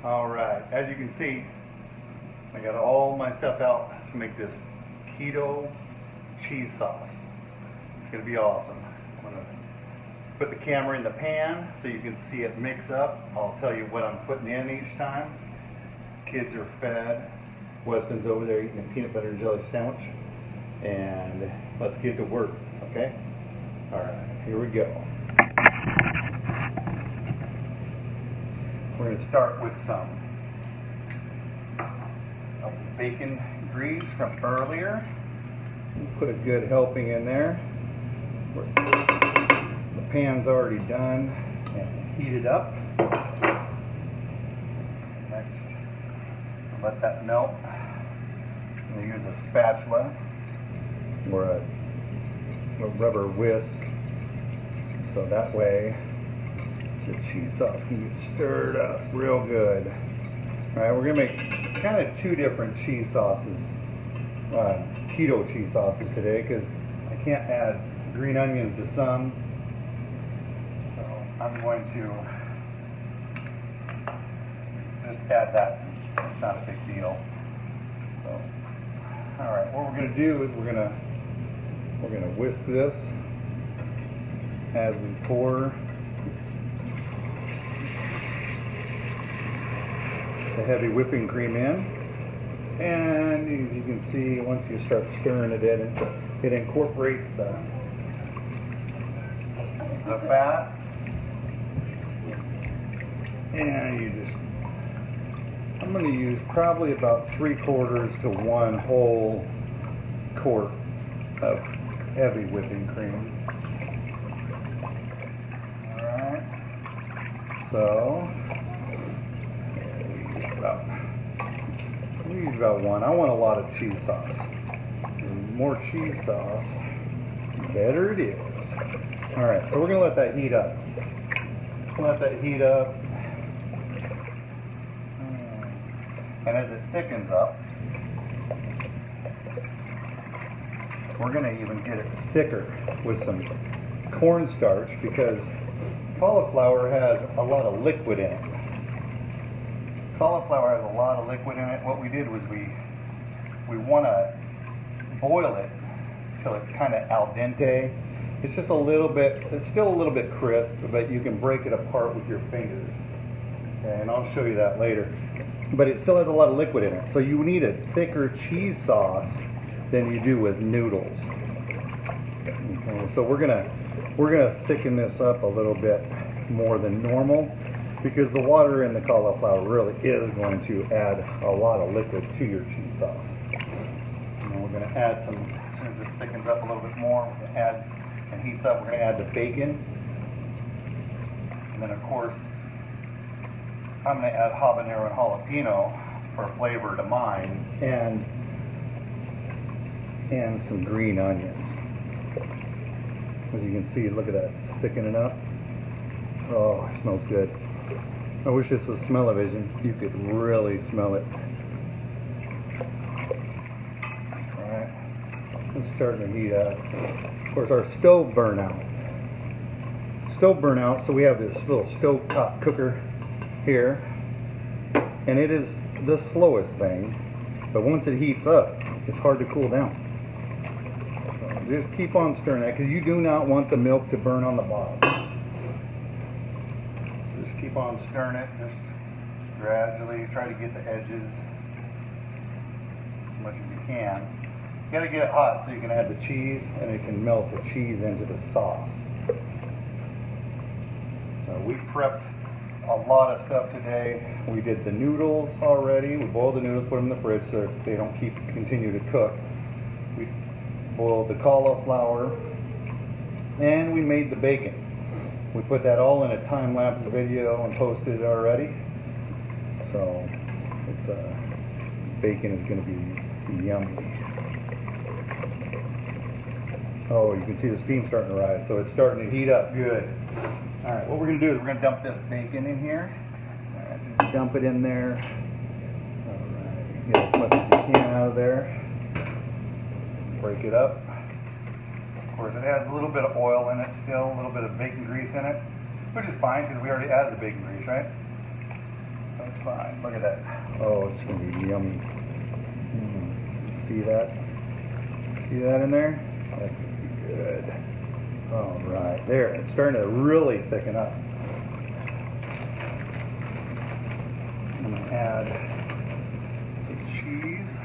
Alright, as you can see, I got all my stuff out to make this keto cheese sauce. It's going to be awesome. I'm going to put the camera in the pan so you can see it mix up. I'll tell you what I'm putting in each time. Kids are fed. Weston's over there eating a peanut butter and jelly sandwich. And let's get to work, okay? Alright, here we go. We're going to start with some bacon grease from earlier. Put a good helping in there. The pan's already done and heated up. Next, let that melt. I'm going to use a spatula or a rubber whisk so that way the cheese sauce can get stirred up real good. Alright, we're going to make kind of two different cheese sauces, keto cheese sauces today, because I can't add green onions to some. So I'm going to just add that. It's not a big deal. So, alright, what we're going to do is we're going to whisk this as we pour the heavy whipping cream in, and as you can see, once you start stirring it in, it incorporates the fat, and I'm going to use probably about 3/4 to 1 whole quart of heavy whipping cream. Alright, so we use about 1. I want a lot of cheese sauce. The more cheese sauce, the better it is. Alright, so we're going to let that heat up. Let that heat up. And as it thickens up, we're going to even get it thicker with some cornstarch, because cauliflower has a lot of liquid in it. Cauliflower has a lot of liquid in it. What we did was we want to boil it till it's kind of al dente. It's just a little bit, it's still a little bit crisp, but you can break it apart with your fingers. Okay, and I'll show you that later. But it still has a lot of liquid in it. So you need a thicker cheese sauce than you do with noodles. Okay, so we're gonna thicken this up a little bit more than normal, because the water in the cauliflower really is going to add a lot of liquid to your cheese sauce. And we're going to add some, as soon as it thickens up a little bit more, we're going to add, and heats up, we're going to add the bacon. And then of course, I'm going to add habanero and jalapeno for flavor to mine, and some green onions. As you can see, look at that, it's thickening up. Oh, it smells good. I wish this was smell-o-vision. You could really smell it. Alright, it's starting to heat up. Of course, our stove burnout. So we have this little stovetop cooker here, and it is the slowest thing, but once it heats up, it's hard to cool down. So just keep on stirring that, because you do not want the milk to burn on the bottom. Keep on stirring it, just gradually try to get the edges as much as you can. You gotta get it hot so you can add the cheese, and it can melt the cheese into the sauce. So we prepped a lot of stuff today. We did the noodles already. We boiled the noodles, put them in the fridge so they don't continue to cook. We boiled the cauliflower, and we made the bacon. We put that all in a time-lapse video and posted it already. So it's bacon is going to be yummy. Oh, you can see the steam starting to rise, so it's starting to heat up good. All right, what we're going to do is we're going to dump this bacon in here. All right, just dump it in there. All right, get as much as you can out of there. Break it up. Of course, it has a little bit of oil in it still, a little bit of bacon grease in it, which is fine because we already added the bacon grease, right? That's fine. Look at that. Oh, it's going to be yummy. See that? See that in there? That's going to be good. All right, there. It's starting to really thicken up. I'm going to add some cheese.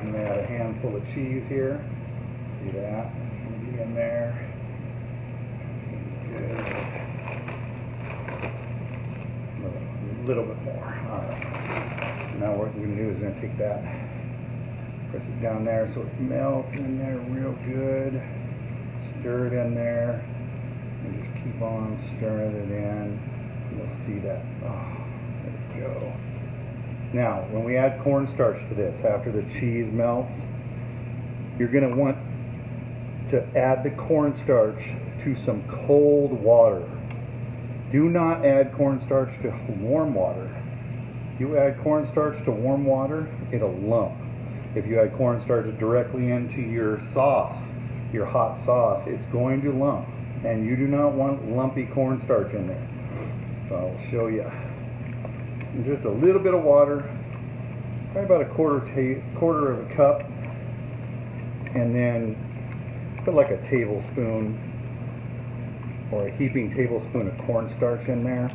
I'm going to add a handful of cheese here. See that? It's going to be in there. It's going to be good. A little bit more. All right. Now what we're going to do is going to take that, press it down there so it melts in there real good. Stir it in there. And just keep on stirring it in. You'll see that. Oh, there we go. Now, when we add cornstarch to this, after the cheese melts, you're going to want to add the cornstarch to some cold water. Do not add cornstarch to warm water. You add cornstarch to warm water, it'll lump. If you add cornstarch directly into your sauce, your hot sauce, it's going to lump. And you do not want lumpy cornstarch in there. So I'll show you. And just a little bit of water, probably about a quarter of a cup, and then put like a tablespoon or a heaping tablespoon of cornstarch in there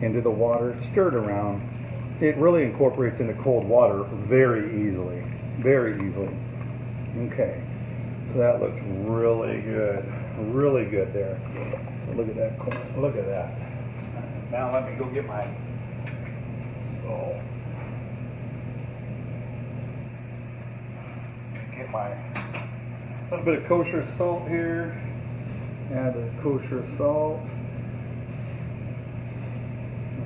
into the water. Stir it around. It really incorporates into cold water very easily, very easily. Okay, so that looks really good there. So look at that corn. Look at that. Now let me go get my salt. Get my little bit of kosher salt here. Add the kosher salt.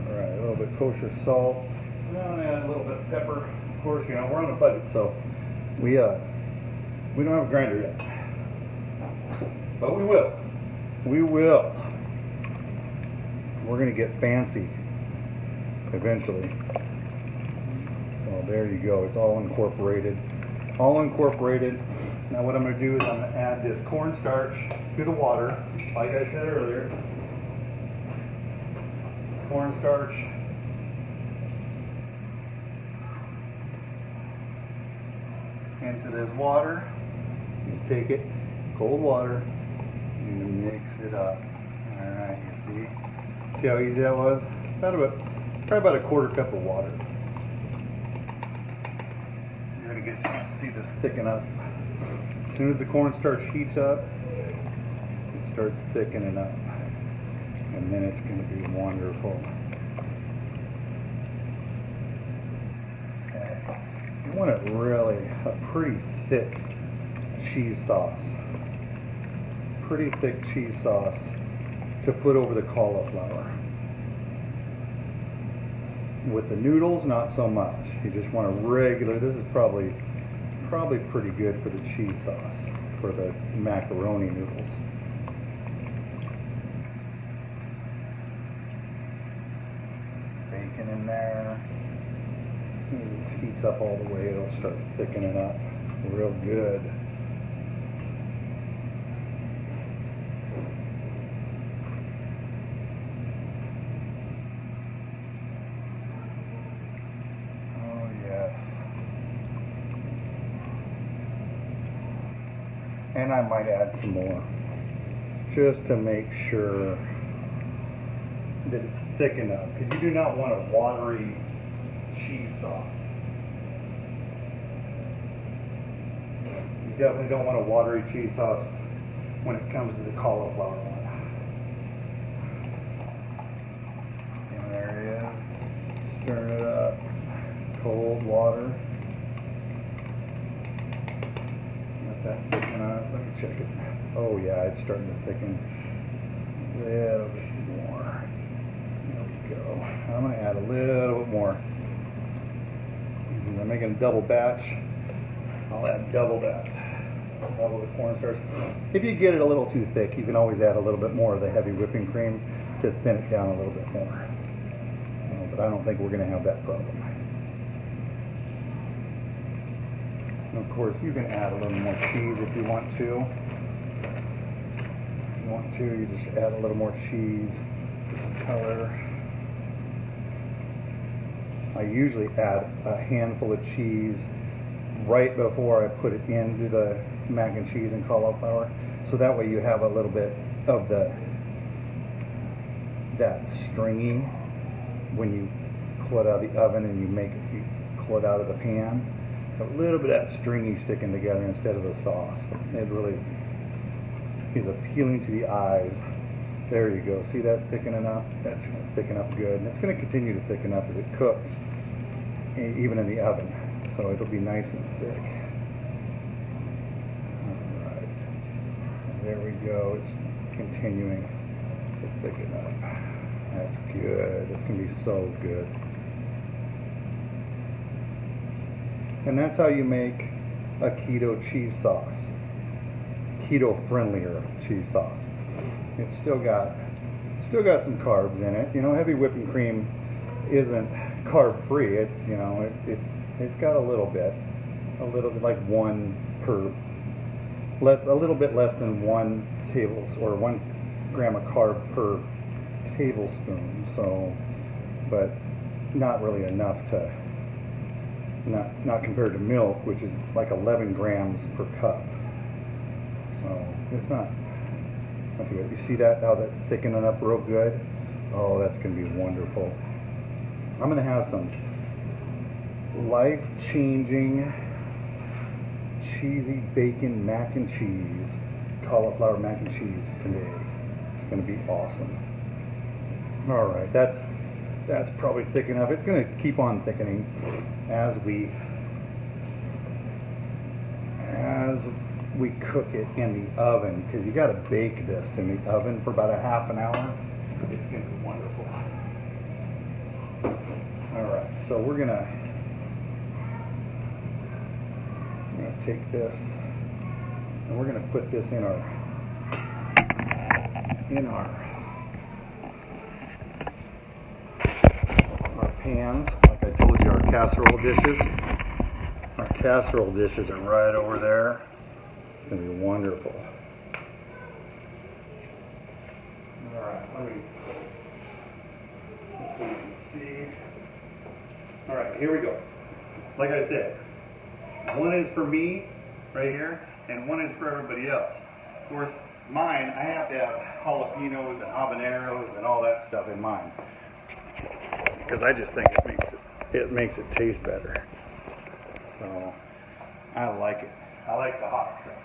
All right, a little bit of kosher salt. Now I'm gonna add a little bit of pepper. Of course, you know we're on a budget, so we don't have a grinder yet, but we will. We will. We're gonna get fancy eventually. So there you go. It's all incorporated. All incorporated. Now what I'm going to do is I'm going to add this cornstarch to the water, like I said earlier. Cornstarch. Into this water. You take it, cold water, and mix it up. Alright, you see? See how easy that was? Probably about a quarter cup of water. You're going to get to see this thicken up. As soon as the cornstarch heats up, it starts thickening up. And then it's going to be wonderful. Okay. You want it really a pretty thick cheese sauce. Pretty thick cheese sauce to put over the cauliflower. With the noodles, not so much. You just want a regular, this is probably pretty good for the cheese sauce, for the macaroni noodles. Bacon in there. It heats up all the way, it'll start thickening up real good. And I might add some more, just to make sure that it's thick enough, because you do not want a watery cheese sauce. You definitely don't want a watery cheese sauce when it comes to the cauliflower one. And there it is, stirring it up, cold water. That thicken up. Let me check it. Oh yeah, it's starting to thicken a little bit more. There we go. I'm going to add a little bit more. Since I'm making a double batch, I'll add double that. Double the cornstarch. If you get it a little too thick, you can always add a little bit more of the heavy whipping cream to thin it down a little bit more. But I don't think we're going to have that problem. Of course, you can add a little more cheese if you want to. If you want to, you just add a little more cheese for some color. I usually add a handful of cheese right before I put it into the mac and cheese and cauliflower, so that way you have a little bit of that stringy when you pull it out of the oven and you pull it out of the pan. A little bit of that stringy sticking together instead of the sauce. It really is appealing to the eyes. There you go. See that thickening up? That's going to thicken up good. And it's going to continue to thicken up as it cooks, even in the oven. So it'll be nice and thick. Alright. There we go. It's continuing to thicken up. That's good. It's going to be so good. And that's how you make a keto cheese sauce. Keto friendlier cheese sauce. It's still got some carbs in it. You know, heavy whipping cream isn't carb free. It's, you know, it's got a little bit like a little bit less than 1 tablespoon or 1 gram of carb per tablespoon. So, but not really enough to not compared to milk, which is like 11 grams per cup. So it's not too good. You see that, how that's thickening up real good? Oh, that's going to be wonderful. I'm going to have some life-changing cheesy bacon mac and cheese, cauliflower mac and cheese today. It's going to be awesome. All right, that's probably thick enough. It's going to keep on thickening as we cook it in the oven, because you got to bake this in the oven for about a half an hour. It's going to be wonderful. All right, so we're gonna take this and we're gonna put this in our pans, like I told you, our casserole dishes. Our casserole dishes are right over there. It's going to be wonderful. All right, let me, so you can see. All right, here we go. Like I said, one is for me right here, and one is for everybody else. Of course, mine, I have to have jalapenos and habaneros and all that stuff in mine, because I just think it makes it taste better. So I like it. I like the hot stuff.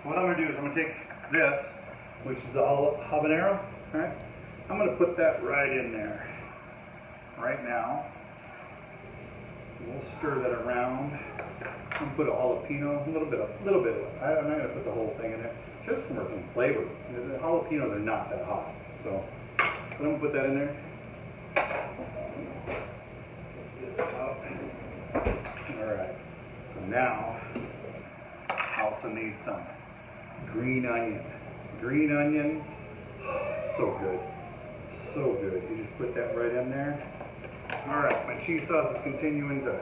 What I'm going to do is I'm going to take this, which is a habanero, right? I'm going to put that right in there right now. We'll stir that around. I'm going to put a jalapeno, a little bit of it. I'm not going to put the whole thing in there, just for some flavor. The jalapenos are not that hot, so I'm going to put that in there. This out. All right. So now I also need some green onion. Green onion, it's so good, so good. You just put that right in there. All right, my cheese sauce is continuing to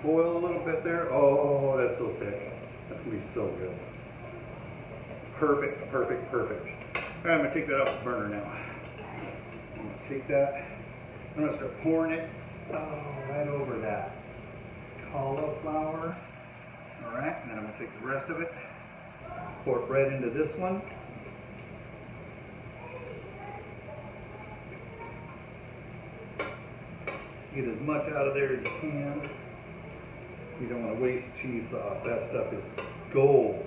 boil a little bit there. Oh, that's so thick. That's gonna be so good. Perfect, perfect, perfect. All right, I'm gonna take that off the burner now. I'm gonna take that. I'm gonna start pouring it right over that cauliflower. All right, and then I'm gonna take the rest of it, pour it right into this one. Get as much out of there as you can. You don't want to waste cheese sauce. That stuff is gold.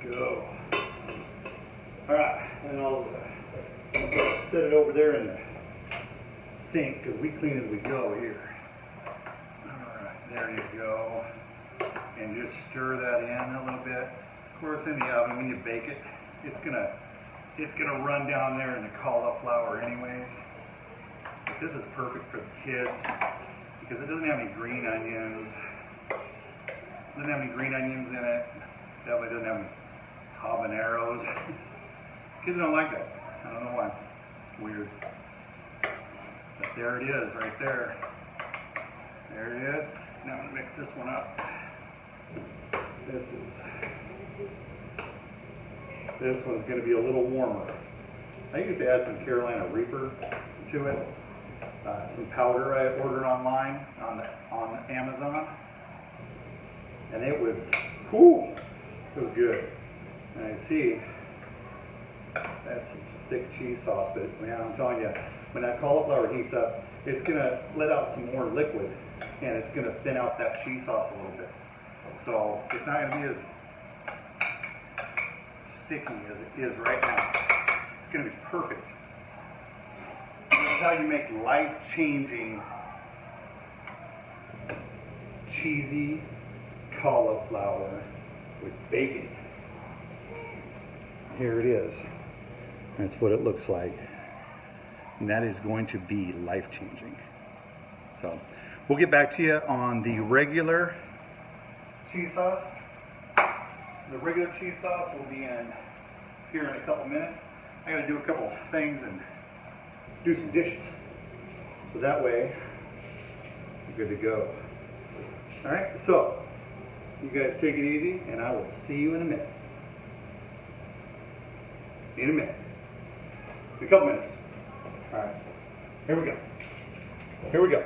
Go. All right, and I'll set it over there in the sink, because we clean as we go here. All right, there you go. And just stir that in a little bit. Of course, in the oven, when you bake it, it's gonna run down there in the cauliflower anyways. But this is perfect for the kids because it doesn't have any green onions. It doesn't have any green onions in it. Definitely doesn't have any habaneros. Kids don't like that. I don't know why. Weird. But There it is, right there. There it is. Now I'm gonna mix this one up. This one's gonna be a little warmer. I used to add some Carolina Reaper to it. Some powder I ordered online on Amazon. And it was, whew, it was good. And I see that's some thick cheese sauce, but man, I'm telling you, when that cauliflower heats up, it's gonna let out some more liquid, and it's gonna thin out that cheese sauce a little bit. So it's not gonna be as sticky as it is right now. It's gonna be perfect. This is how you make life-changing cheesy cauliflower with bacon. Here it is. That's what it looks like. And that is going to be life-changing. So we'll get back to you on the regular cheese sauce. The regular cheese sauce will be in here in a couple minutes. I gotta do a couple things and do some dishes. So that way, you're good to go. All right, so you guys take it easy, and I will see you in a minute. In a minute. In a couple minutes. All right, here we go. Here we go.